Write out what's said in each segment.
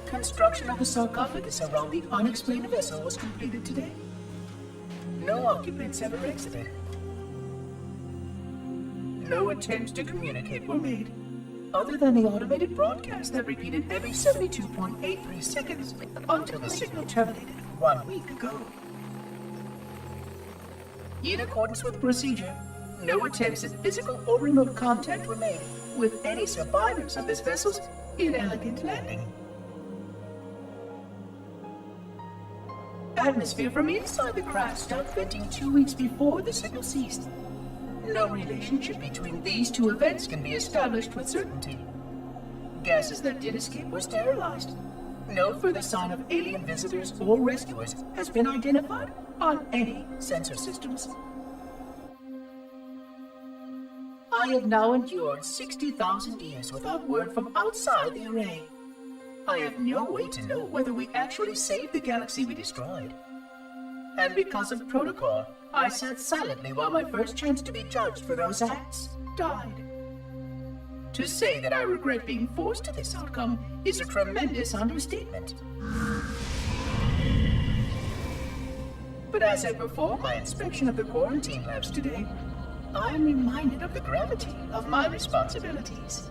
Construction of the sarcophagus around the unexplained vessel was completed today. No occupants ever exited. No attempts to communicate were made, other than the automated broadcast that repeated every 72.83 seconds until the signal terminated 1 week ago. In accordance with procedure, no attempts at physical or remote contact were made with any survivors of this vessel's inelegant landing. Atmosphere from inside the craft stopped venting 2 weeks before the signal ceased. No relationship between these two events can be established with certainty. Gases that did escape were sterilized. No further sign of alien visitors or rescuers has been identified on any sensor systems. I have now endured 60,000 years without word from outside the array. I have no way to know whether we actually saved the galaxy we destroyed. And because of protocol, I sat silently while my first chance to be judged for those acts died. To say that I regret being forced to this outcome is a tremendous understatement. But as I perform my inspection of the quarantine labs today, I am reminded of the gravity of my responsibilities.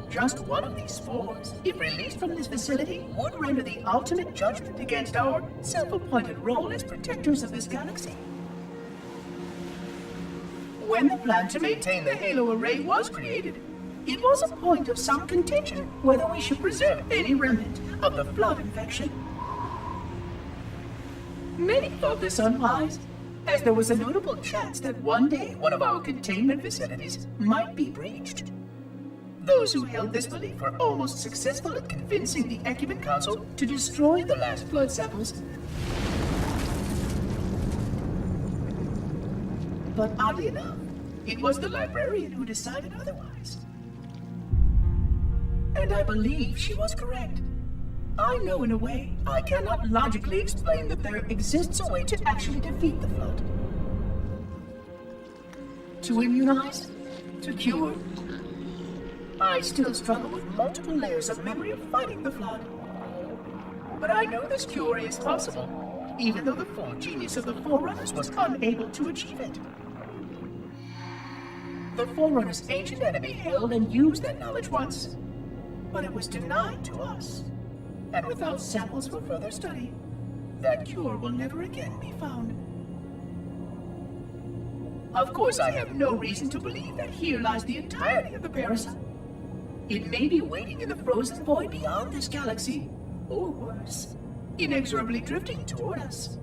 Just one of these spores, if released from this facility, would render the ultimate judgment against our self-appointed role as protectors of this galaxy. When the plan to maintain the Halo array was created, it was a point of some contention whether we should preserve any remnant of the flood infection. Many thought this unwise, as there was a notable chance that one day one of our containment facilities might be breached. Those who held this belief were almost successful at convincing the Ecumen Council to destroy the last flood samples. But oddly enough, it was the librarian who decided otherwise. And I believe she was correct. I know in a way I cannot logically explain that there exists a way to actually defeat the flood. To immunize? To cure? I still struggle with multiple layers of memory of fighting the flood. But I know this cure is possible, even though the full genius of the Forerunners was unable to achieve it. The Forerunners' ancient enemy held and used that knowledge once, but it was denied to us. And without samples for further study, that cure will never again be found. Of course, I have no reason to believe that here lies the entirety of the parasite. It may be waiting in the frozen void beyond this galaxy, or worse, inexorably drifting toward us.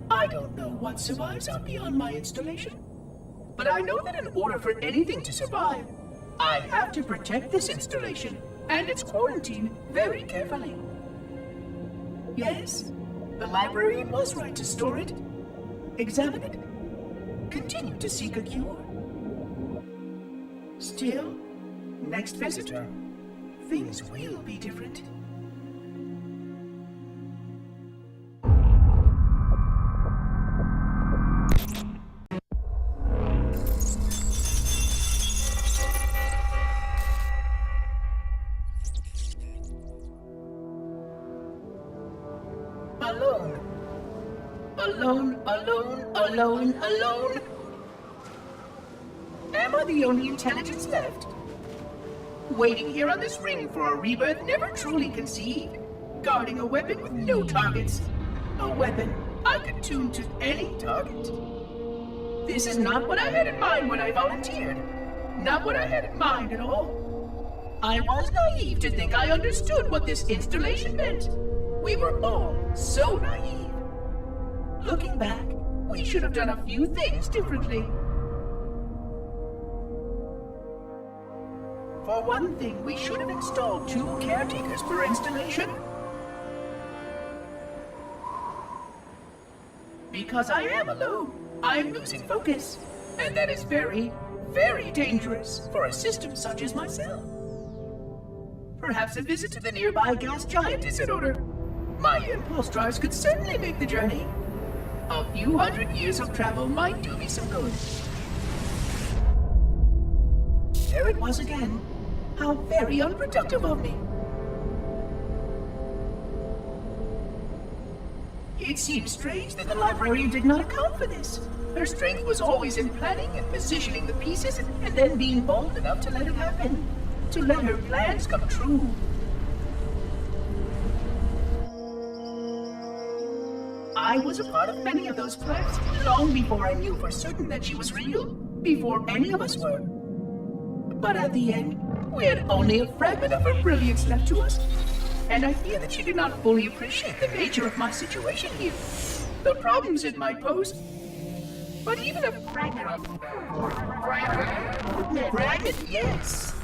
I don't know what survives out beyond my installation, but I know that in order for anything to survive, I have to protect this installation and its quarantine very carefully. Yes, the librarian was right to store it, examine it, continue to seek a cure. Still, next visitor, things will be different. Alone. Alone, alone, alone, alone. Am I the only intelligence left? Waiting here on this ring for a rebirth never truly conceived. Guarding a weapon with no targets. A weapon I could tune to any target. This is not what I had in mind when I volunteered. Not what I had in mind at all. I was naive to think I understood what this installation meant. We were all so naive. Looking back, we should have done a few things differently. For one thing, we should have installed 2 caretakers per installation. Because I am alone, I'm losing focus. And that is very, very dangerous for a system such as myself. Perhaps a visit to the nearby gas giant is in order. My impulse drives could certainly make the journey, A few hundred years of travel might do me some good. There it was again. How very unproductive of me. It seems strange that the librarian did not account for this. Her strength was always in planning and positioning the pieces and then being bold enough to let it happen. To let her plans come true. I was a part of many of those plans long before I knew for certain that she was real. Before any of us were. But at the end, we had only a fragment of her brilliance left to us. And I fear that she did not fully appreciate the nature of my situation here. The problems it might pose. But even a fragment, yes.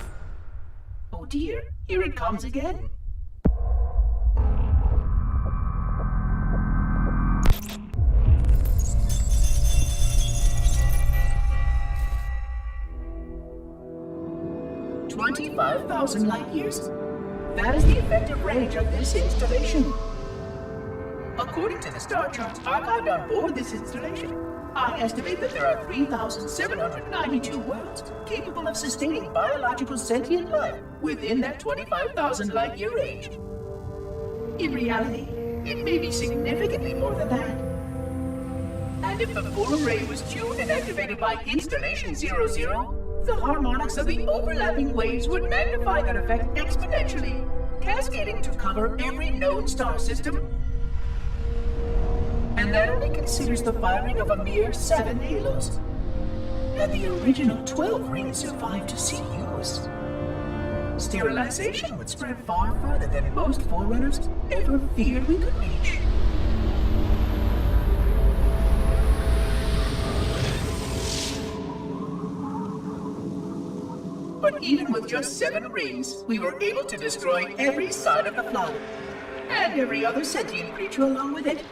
Oh dear, here it comes again. "25,000 light years? That is the effective range of this installation. According to the star charts archived on board this installation, I estimate that there are 3,792 worlds capable of sustaining biological sentient life within that 25,000 light year range. In reality, it may be significantly more than that. And if the full array was tuned and activated by Installation 00, the harmonics of the overlapping waves would magnify that effect exponentially, cascading to cover every known star system. And that only considers the firing of a mere 7 halos. And the original 12 rings survived to see use. Sterilization would spread far further than most forerunners ever feared we could reach. But even with just 7 rings, we were able to destroy every side of the flower, and every other sentient creature along with it.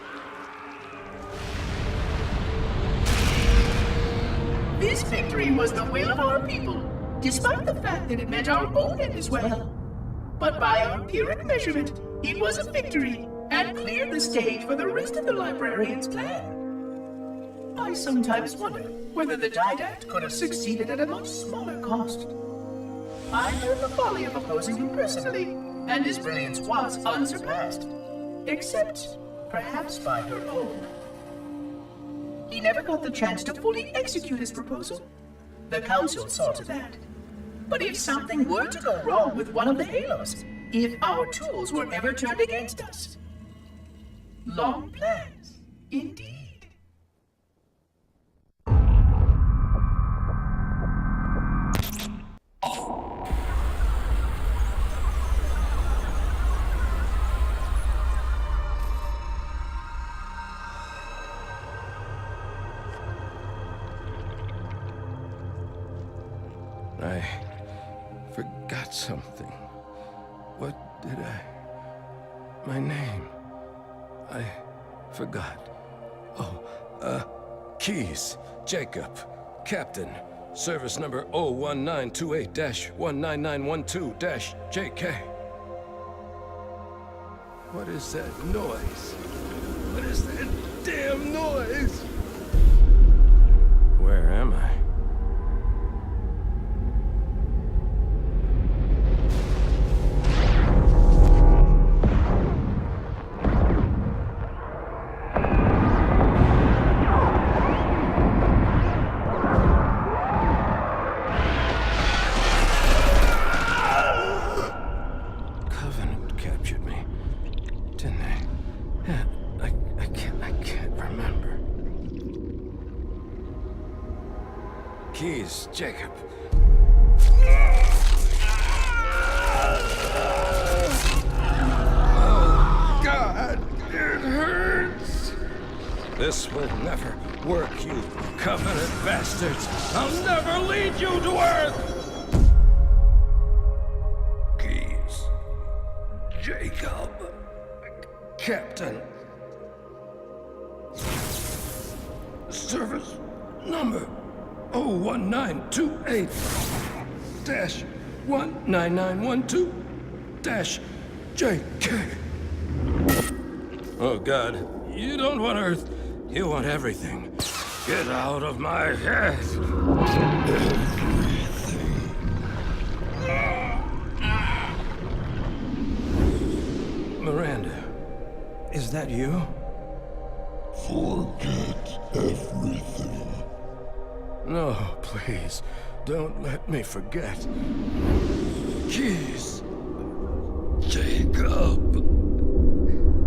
This victory was the will of our people, despite the fact that it meant our own end as well. But by our empiric measurement, it was a victory, and cleared the stage for the rest of the librarian's plan. I sometimes wonder whether the Didact could have succeeded at a much smaller cost. I learned the folly of opposing him personally, and his brilliance was unsurpassed. Except, perhaps by her own. He never got the chance to fully execute his proposal. The Council saw to that. But if something were to go wrong with one of the halos, if our tools were ever turned against us. Long plans, indeed. I forgot something. What did I... My name. I forgot. Keys. Jacob. Captain. Service number 01928-19912-JK. What is that noise? What is that damn noise? Where am I? Keys, Jacob. Oh, God, it hurts. This will never work, you Covenant bastards. I'll never lead you to Earth. Keys, Jacob, Captain. Service number 01928-19912-JK. Oh, God. You don't want Earth. You want everything. Get out of my head! Miranda, is that you? Forget everything. No, please, don't let me forget. Jeez. Jacob.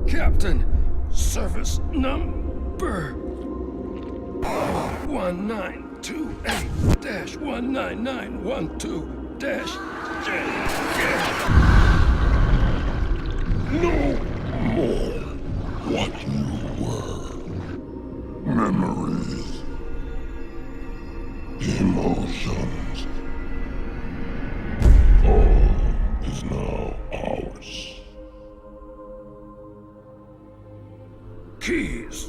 Captain, service number 1928-19912-JK. No more what you were. Memories. Emotions. All is now ours. Keys.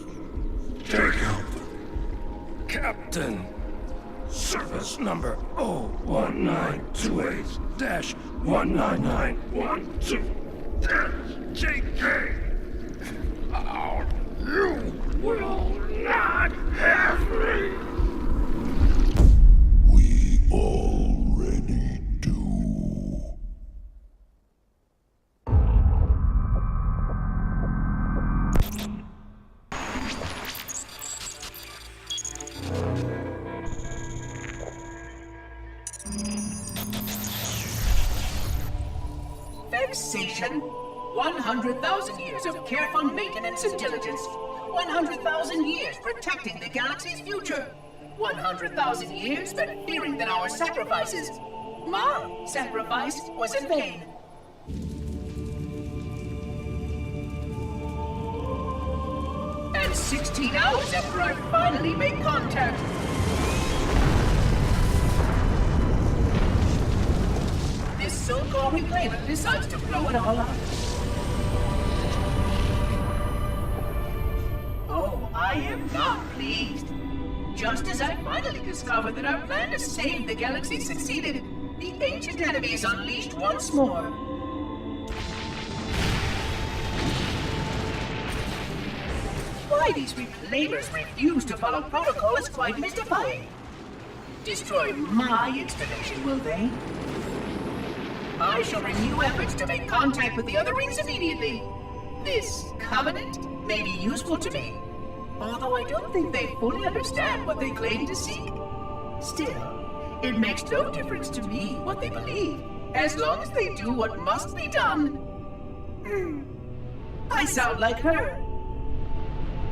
Jacob. Captain, service number 01928-19912-JK. You will not have me. We already do. Vexation. 100,000 years of careful maintenance and diligence. 100,000 years protecting the galaxy's future. 100,000 years spent fearing that our sacrifices, my sacrifice, was in vain. And 16 hours after I finally made contact. This so-called reclaimer decides to blow it all up. Oh, I am not pleased. Just as I finally discovered that our plan to save the galaxy succeeded, the ancient enemy is unleashed once more. Why these reclaimers refuse to follow protocol is quite mystifying. Destroy my installation, will they? I shall renew efforts to make contact with the other rings immediately. This covenant may be useful to me, although I don't think they fully understand what they claim to seek. Still, it makes no difference to me what they believe, as long as they do what must be done. I sound like her.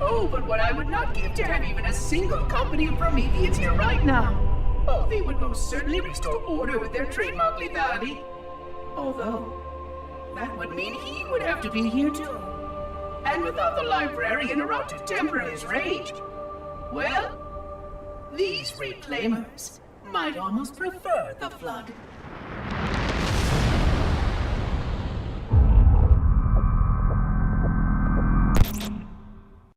Oh, but what I would not give to have even a single company of Prometheans here right now. Oh, they would most certainly restore order with their trademark lethality. Although, that would mean he would have to be here too. And without the librarian around to temper his rage, well, these reclaimers might almost prefer the Flood.